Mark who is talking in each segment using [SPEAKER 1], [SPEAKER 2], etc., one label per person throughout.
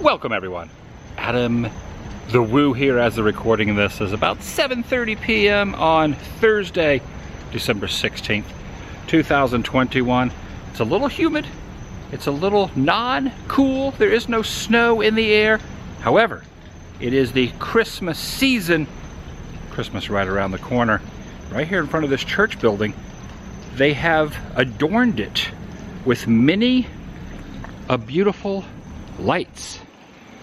[SPEAKER 1] Welcome everyone. Adam the Woo here as the recording of this is about 7:30 p.m. on Thursday, December 16th, 2021. It's a little humid. It's a little non-cool. There is no snow in the air. However, it is the Christmas season. Christmas right around the corner. Right here in front of this church building, they have adorned it with many beautiful lights.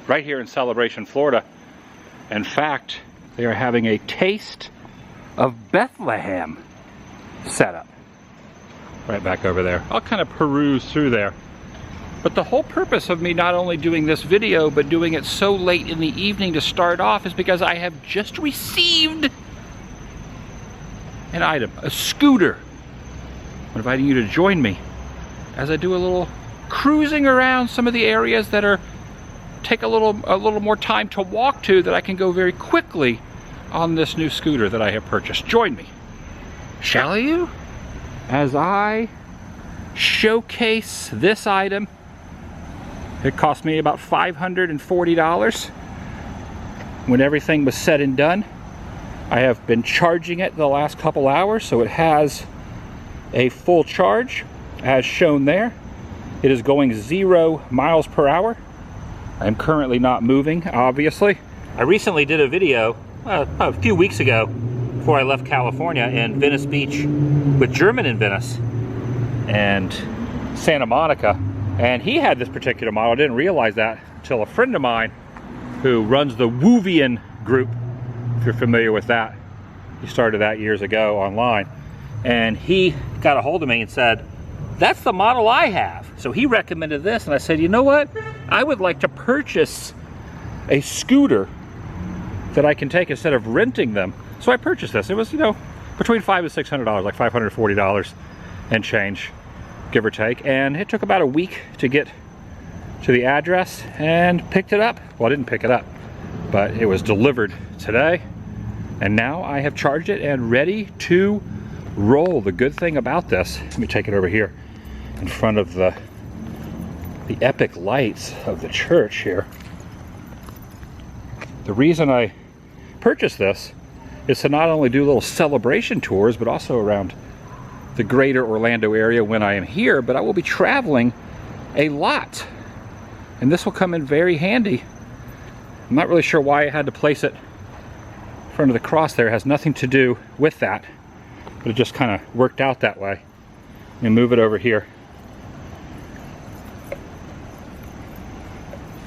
[SPEAKER 1] Right here in Celebration, Florida. In fact, they are having a taste of Bethlehem set up. Right back over there. I'll kind of peruse through there. But the whole purpose of me not only doing this video, but doing it so late in the evening to start off is because I have just received an item, a scooter. I'm inviting you to join me as I do a little cruising around some of the areas that are take a little more time to walk to, that I can go very quickly on this new scooter that I have purchased. Join me, shall you, as I showcase this item. It cost me about $540 when everything was said and done. I have been charging it the last couple hours, so it has a full charge as shown there. It is going 0 miles per hour. I'm currently not moving, obviously. I recently did a video a few weeks ago before I left California in Venice Beach with German in Venice and Santa Monica. And he had this particular model. I didn't realize that until a friend of mine who runs the Woovian group, if you're familiar with that. He started that years ago online. And he got a hold of me and said, that's the model I have. So he recommended this, and I said, you know what? I would like to purchase a scooter that I can take instead of renting them. So I purchased this. It was, you know, between $500 and $600, like $540 and change, give or take. And it took about a week to get to the address and picked it up. Well, I didn't pick it up, but it was delivered today. And now I have charged it and ready to roll. The good thing about this, let me take it over here in front of the epic lights of the church here. The reason I purchased this is to not only do little celebration tours, but also around the greater Orlando area when I am here, but I will be traveling a lot. And this will come in very handy. I'm not really sure why I had to place it in front of the cross there. It has nothing to do with that, but it just kind of worked out that way. Let me move it over here.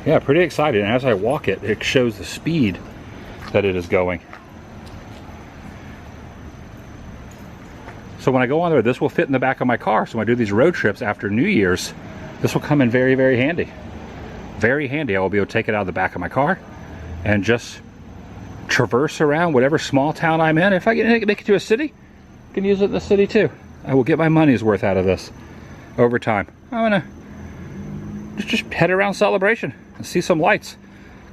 [SPEAKER 1] Yeah, pretty excited. And as I walk it, it shows the speed that it is going. So when I go on there, this will fit in the back of my car. So when I do these road trips after New Year's, this will come in very, very handy. Very handy. I will be able to take it out of the back of my car and just traverse around whatever small town I'm in. If I can make it to a city, I can use it in the city too. I will get my money's worth out of this over time. I'm gonna just head around Celebration and see some lights,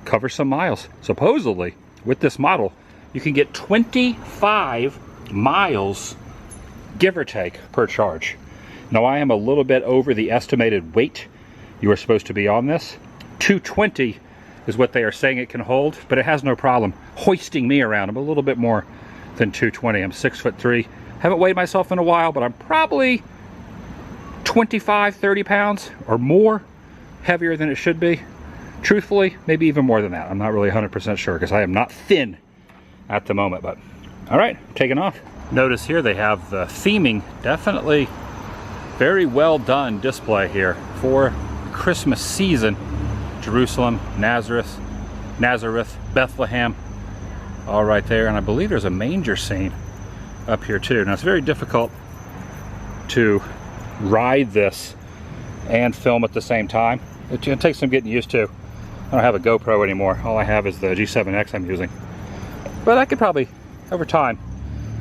[SPEAKER 1] cover some miles. Supposedly, with this model, you can get 25 miles, give or take, per charge. Now, I am a little bit over the estimated weight you are supposed to be on this. 220 is what they are saying it can hold, but it has no problem hoisting me around. I'm a little bit more than 220. I'm 6'3". Haven't weighed myself in a while, but I'm probably 25, 30 pounds or more heavier than it should be. Truthfully, maybe even more than that. I'm not really 100% sure because I am not thin at the moment, but all right, taking off. Notice here they have the theming, definitely very well done display here for Christmas season. Jerusalem, Nazareth, Bethlehem, all right there. And I believe there's a manger scene up here too. Now it's very difficult to ride this and film at the same time. It takes some getting used to. I don't have a GoPro anymore. All I have is the G7X I'm using. But I could probably, over time,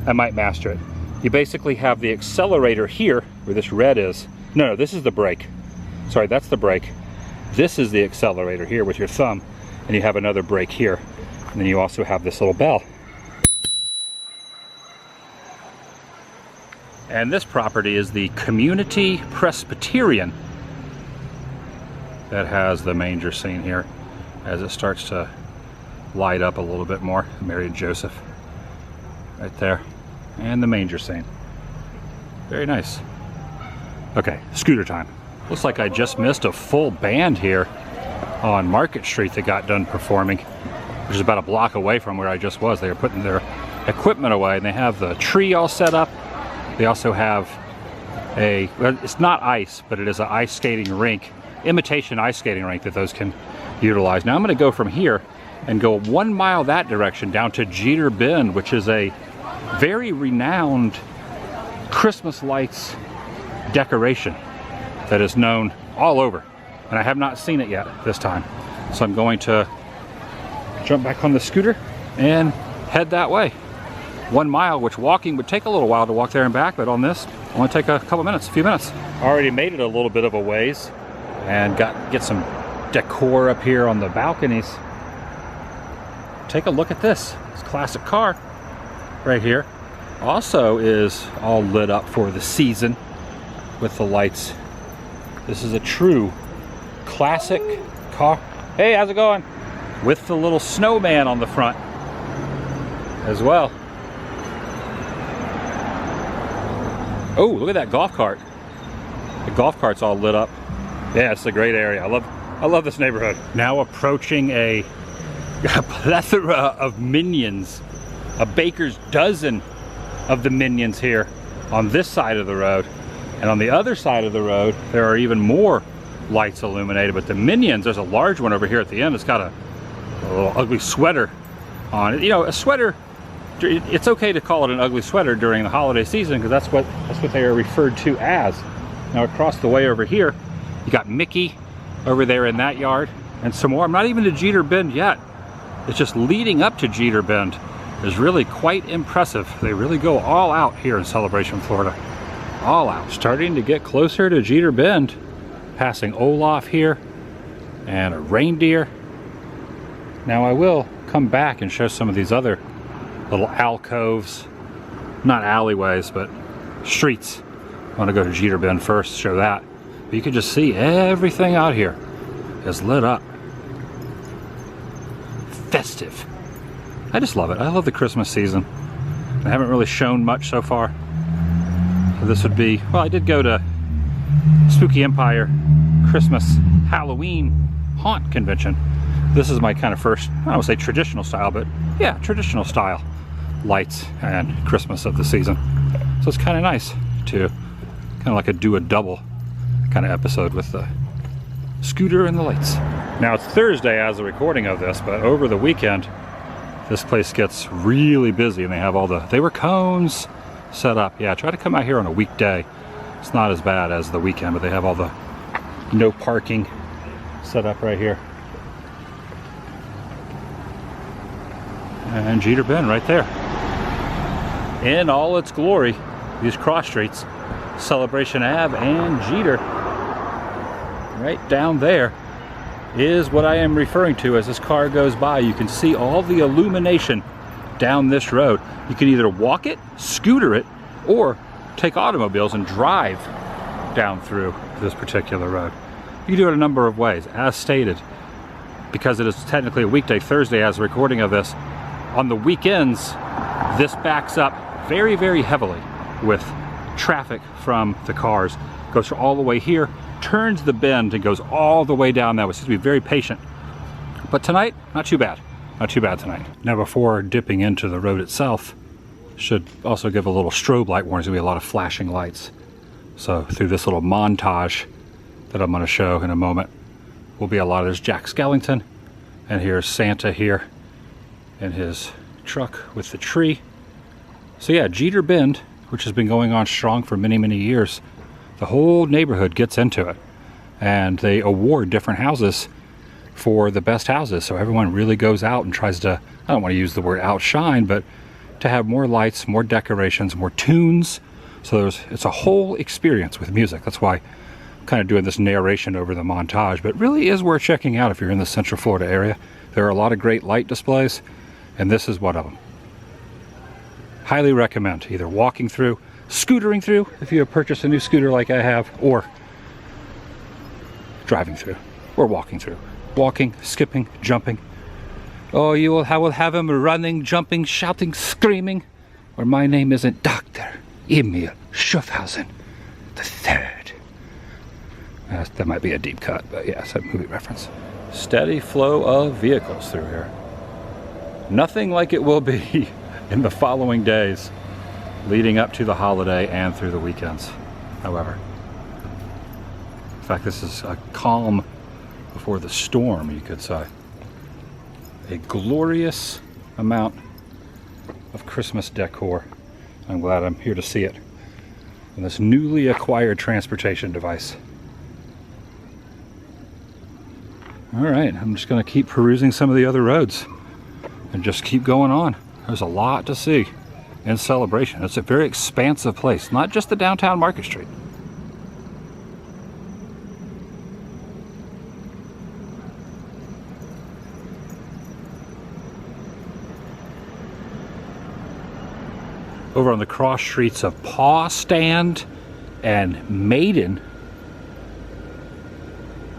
[SPEAKER 1] I might master it. You basically have the accelerator here, where this red is. No, this is the brake. Sorry, that's the brake. This is the accelerator here with your thumb, and you have another brake here. And then you also have this little bell. And this property is the Community Presbyterian that has the manger scene here as it starts to light up a little bit more. Mary and Joseph right there, and the manger scene. Very nice. Okay, scooter time. Looks like I just missed a full band here on Market Street that got done performing, which is about a block away from where I just was. They were putting their equipment away, and they have the tree all set up. They also have well, it's not ice, but it is an ice skating rink, imitation ice skating rink that those can utilize. Now I'm going to go from here and go 1 mile that direction down to Jeater Bend, which is a very renowned Christmas lights decoration that is known all over, and I have not seen it yet this time. So I'm going to jump back on the scooter and head that way. 1 mile, which walking would take a little while to walk there and back, but on this only take a couple minutes, a few minutes. Already made it a little bit of a ways and get some decor up here on the balconies. Take a look at this. This classic car right here also is all lit up for the season with the lights. This is a true classic car. Hey, how's it going? With the little snowman on the front as well. Oh, look at that golf cart. The golf cart's all lit up. Yeah, it's a great area. I love this neighborhood. Now approaching a plethora of Minions. A baker's dozen of the Minions here on this side of the road. And on the other side of the road, there are even more lights illuminated. But the Minions, there's a large one over here at the end. It's got a little ugly sweater on it. You know, a sweater, it's okay to call it an ugly sweater during the holiday season because that's what they are referred to as. Now across the way over here, you got Mickey over there in that yard and some more. I'm not even to Jeater Bend yet. It's just leading up to Jeater Bend is really quite impressive. They really go all out here in Celebration, Florida. All out. Starting to get closer to Jeater Bend. Passing Olaf here and a reindeer. Now I will come back and show some of these other little alcoves, not alleyways, but streets. I want to go to Jeater Bend first, show that. But you can just see everything out here is lit up. Festive. I just love it. I love the Christmas season. I haven't really shown much so far. So this would be, well, I did go to Spooky Empire Christmas Halloween Haunt Convention. This is my kind of first, I don't want to say traditional style, but yeah, traditional style lights and Christmas of the season. So it's kind of nice to kind of like do a double kind of episode with the scooter and the lights. Now it's Thursday as a recording of this, but over the weekend this place gets really busy and they have all they were cones set up. Yeah, try to come out here on a weekday. It's not as bad as the weekend, but they have all the no parking set up right here. And Jeater Bend right there. In all its glory, these cross streets, Celebration Ave and Jeater. Right down there is what I am referring to as this car goes by. You can see all the illumination down this road. You can either walk it, scooter it, or take automobiles and drive down through this particular road. You can do it a number of ways, as stated. Because it is technically a weekday, Thursday as a recording of this, on the weekends, this backs up very, very heavily with traffic from the cars. Goes all the way here, turns the bend and goes all the way down that way. So be very patient. But tonight, not too bad. Not too bad tonight. Now before dipping into the road itself, should also give a little strobe light warning. There's gonna be a lot of flashing lights. So through this little montage that I'm gonna show in a moment, will be a lot of, there's Jack Skellington, and here's Santa here in his truck with the tree. So yeah, Jeater Bend, which has been going on strong for many, many years, the whole neighborhood gets into it. And they award different houses for the best houses. So everyone really goes out and tries to, I don't want to use the word outshine, but to have more lights, more decorations, more tunes. So it's a whole experience with music. That's why I'm kind of doing this narration over the montage, but really is worth checking out if you're in the Central Florida area. There are a lot of great light displays, and this is one of them. Highly recommend either walking through, scootering through if you have purchased a new scooter like I have, or driving through. we're walking through. Walking, skipping, jumping. Oh, I will have him running, jumping, shouting, screaming. Or my name isn't Dr. Emil Schaffhausen III. That might be a deep cut, but yeah, it's a movie reference. Steady flow of vehicles through here. Nothing like it will be in the following days leading up to the holiday and through the weekends, however. In fact, this is a calm before the storm, you could say. A glorious amount of Christmas decor. I'm glad I'm here to see it in this newly acquired transportation device. All right, I'm just gonna keep perusing some of the other roads and just keep going on. There's a lot to see in Celebration. It's a very expansive place, not just the downtown Market Street. Over on the cross streets of Paw Stand and Maiden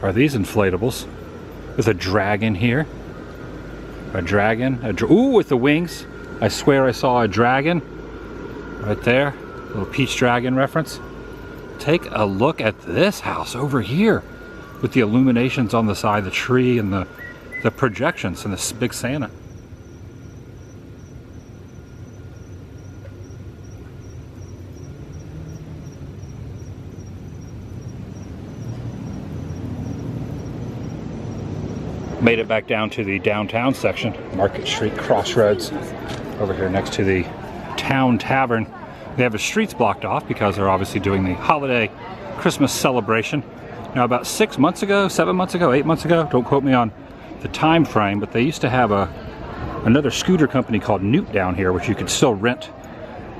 [SPEAKER 1] are these inflatables. There's a dragon here. A dragon. Ooh, with the wings. I swear I saw a dragon right there. A little Peach Dragon reference. Take a look at this house over here with the illuminations on the side, the tree, and the projections, and this big Santa. Made it back down to the downtown section, Market Street Crossroads, over here next to the Town Tavern. They have the streets blocked off because they're obviously doing the holiday Christmas celebration. Now about 6 months ago, 7 months ago, 8 months ago, don't quote me on the time frame, but they used to have another scooter company called Newt down here, which you could still rent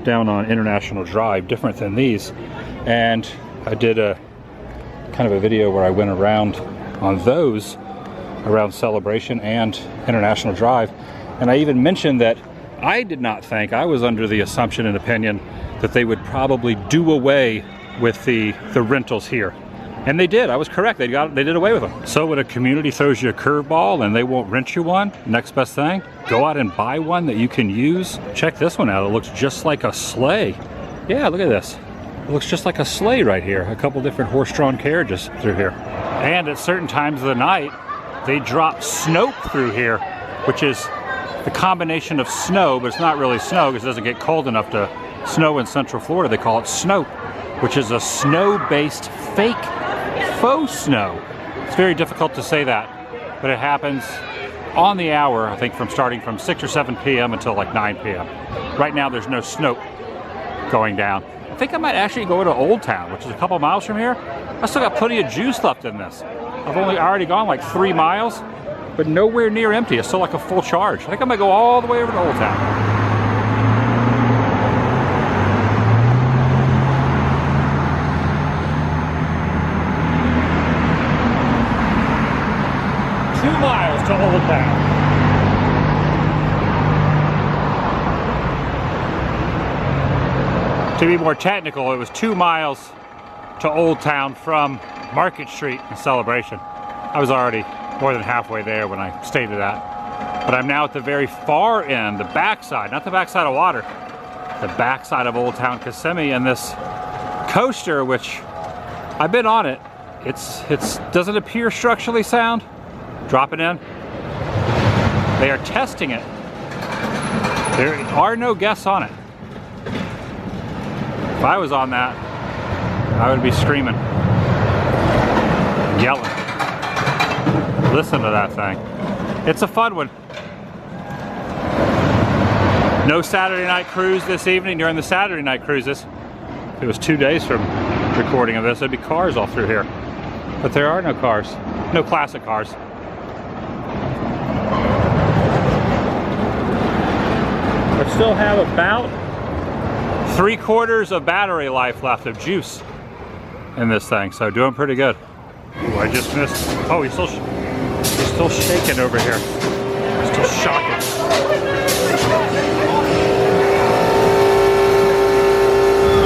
[SPEAKER 1] down on International Drive, different than these. And I did a kind of a video where I went around on those around Celebration and International Drive, and I even mentioned that I did not think, I was under the assumption and opinion that they would probably do away with the rentals here, and they did. I was correct. They did away with them. So when a community throws you a curveball and they won't rent you one, next best thing, go out and buy one that you can use. Check this one out. It looks just like a sleigh. Yeah, look at this. It looks just like a sleigh right here. A couple different horse-drawn carriages through here, and at certain times of the night they drop snow through here, which is the combination of snow, but it's not really snow because it doesn't get cold enough to snow in Central Florida. They call it snow, which is a snow-based fake faux snow. It's very difficult to say that, but it happens on the hour, I think, starting from 6 or 7 p.m. until like 9 p.m. Right now there's no snow going down. I think I might actually go to Old Town, which is a couple miles from here. I still got plenty of juice left in this. I've already gone like 3 miles, but nowhere near empty. It's still like a full charge. I think I might go all the way over to Old Town. Two miles to Old Town. To be more technical, it was 2 miles to Old Town from Market Street in Celebration. I was already more than halfway there when I stated that. But I'm now at the very far end, the backside, not the backside of water, the backside of Old Town Kissimmee, and this coaster, which I've been on it. It's doesn't appear structurally sound. Drop it in. They are testing it. There are no guests on it. If I was on that, I would be screaming, yelling. Listen to that thing. It's a fun one. No Saturday night cruise this evening. During the Saturday night cruises, it was 2 days from recording of this, there'd be cars all through here. But there are no cars. No classic cars. I still have about 3/4 of battery life left of juice in this thing, so doing pretty good. Ooh, I just missed. Oh, he's still shaking over here. Still shocking.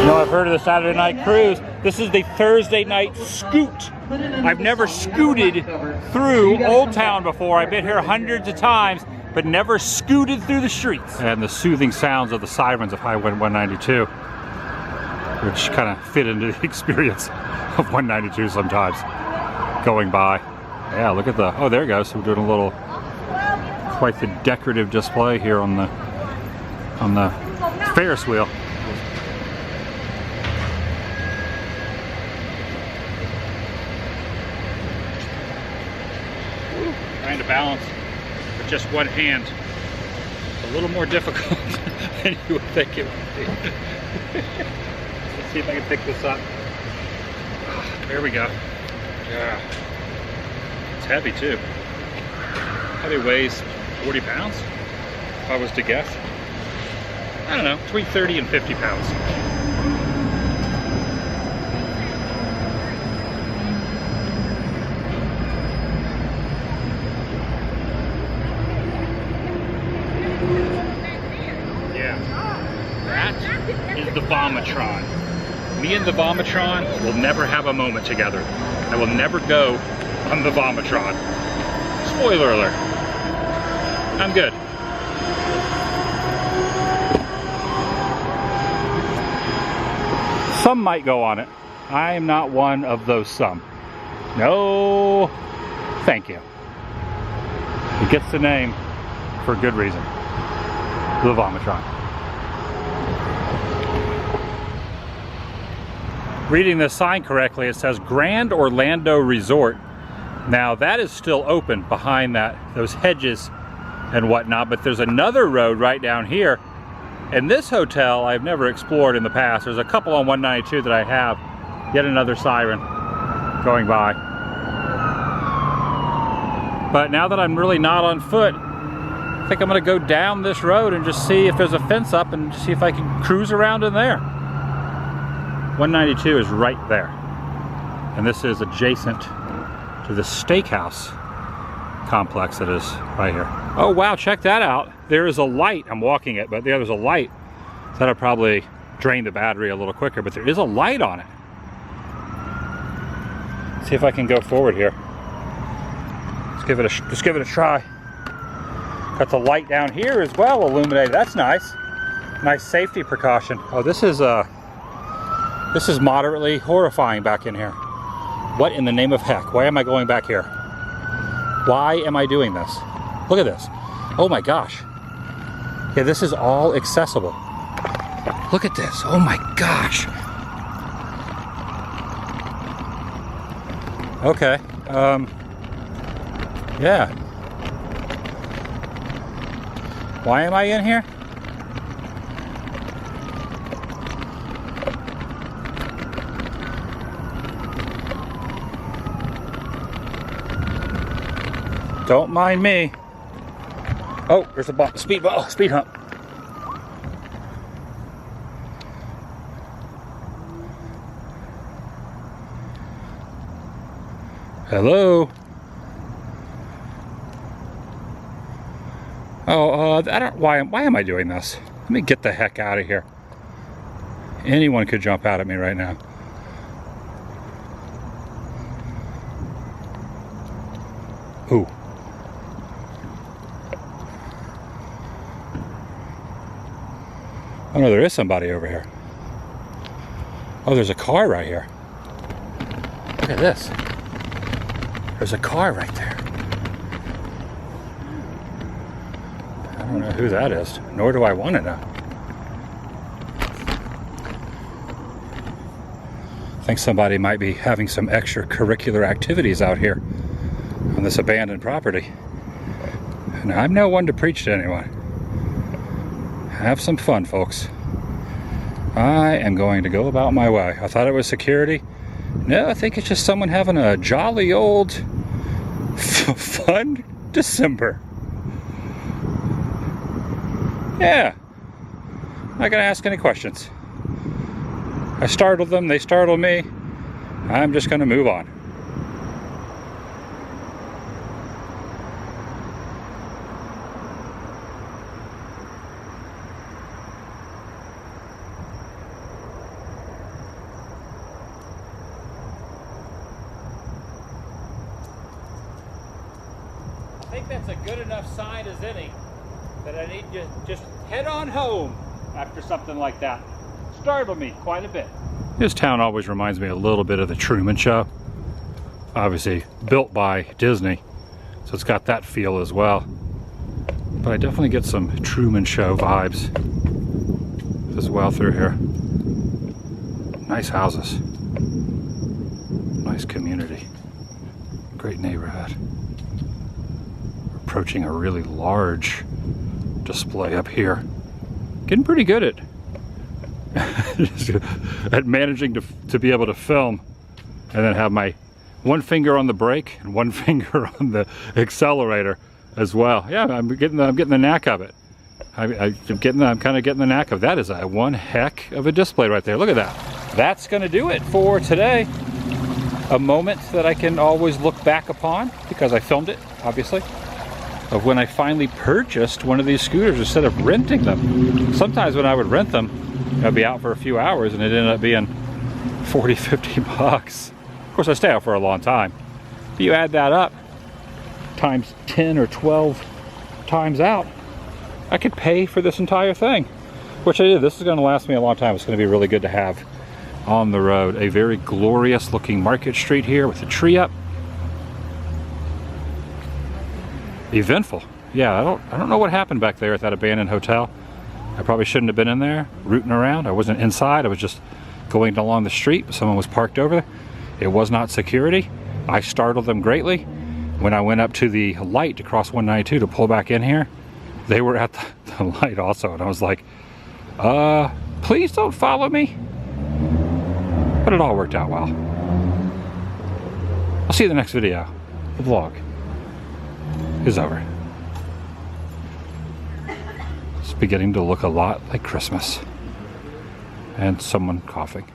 [SPEAKER 1] You know, I've heard of the Saturday night cruise. This is the Thursday night scoot. I've never scooted through Old Town before. I've been here hundreds of times, but never scooted through the streets. And the soothing sounds of the sirens of Highway 192, which kind of fit into the experience of 192 sometimes, going by. Yeah, look at the, oh, there it goes. We're doing a little, quite the decorative display here on the Ferris wheel. Trying to balance with just one hand. It's a little more difficult than you would think it would be. Let's see if I can pick this up. There we go. Yeah. It's heavy too. Probably weighs 40 pounds, if I was to guess. I don't know, between 30 and 50 pounds. Yeah, that is the Vomitron. Me and the Vomitron will never have a moment together. I will never go on the Vomitron. Spoiler alert. I'm good. Some might go on it. I am not one of those some. No, thank you. It gets the name for good reason. The Vomitron. Reading this sign correctly, it says Grand Orlando Resort. Now that is still open behind those hedges and whatnot, but there's another road right down here. And this hotel I've never explored in the past. There's a couple on 192 that I have. Yet another siren going by. But now that I'm really not on foot, I think I'm gonna go down this road and just see if there's a fence up and see if I can cruise around in there. 192 is right there. And this is adjacent to the steakhouse complex that is right here. Oh wow, check that out. There is a light. I'm walking it, but there's a light. That'll probably drain the battery a little quicker, but there is a light on it. See if I can go forward here. Let's give it a try. Got the light down here as well illuminated. That's nice. Nice safety precaution. Oh, this is moderately horrifying back in here. What in the name of heck? Why am I going back here? Why am I doing this? Look at this. Oh my gosh. Yeah, this is all accessible. Look at this. Oh my gosh. Okay. Yeah. Why am I in here? Don't mind me. Oh, there's a bump. Speed bump. Oh, speed hump. Hello. Oh, I don't. Why am I doing this? Let me get the heck out of here. Anyone could jump out at me right now. Ooh. Oh no, there is somebody over here. Oh, there's a car right here. Look at this. There's a car right there. I don't know who that is, nor do I want to know. I think somebody might be having some extracurricular activities out here on this abandoned property. And I'm no one to preach to anyone. Have some fun, folks. I am going to go about my way. I thought it was security. No, I think it's just someone having a jolly old fun December. Yeah. Not gonna ask any questions. I startled them, they startled me. I'm just gonna move on. think that's a good enough sign as any that I need to just head on home after something like that. Startled me quite a bit. This town always reminds me a little bit of the Truman Show. Obviously built by Disney, so it's got that feel as well. But I definitely get some Truman Show vibes as well through here. Nice houses. Nice community. Great neighborhood. We're approaching a really large display up here. Getting pretty good at managing to be able to film and then have my one finger on the brake and one finger on the accelerator as well. Yeah, I'm getting the knack of it. I'm kind of getting the knack of that. Is a one heck of a display right there. Look at that. That's going to do it for today. A moment that I can always look back upon because I filmed it, obviously, of when I finally purchased one of these scooters instead of renting them. Sometimes when I would rent them, I'd be out for a few hours and it ended up being 40, 50 bucks. Of course, I stay out for a long time. But you add that up, times 10 or 12 times out, I could pay for this entire thing, which I did. This is going to last me a long time. It's going to be really good to have on the road. A very glorious looking Market Street here with a tree up. Eventful. Yeah, I don't know what happened back there at that abandoned hotel. I probably shouldn't have been in there rooting around. I wasn't inside. I was just going along the street. Someone was parked over there. It was not security. I startled them greatly. When I went up to the light to cross 192 to pull back in here, they were at the light also, and I was like, please don't follow me. But it all worked out well. I'll see you in the next video. The vlog is over. It's beginning to look a lot like Christmas. And someone coughing.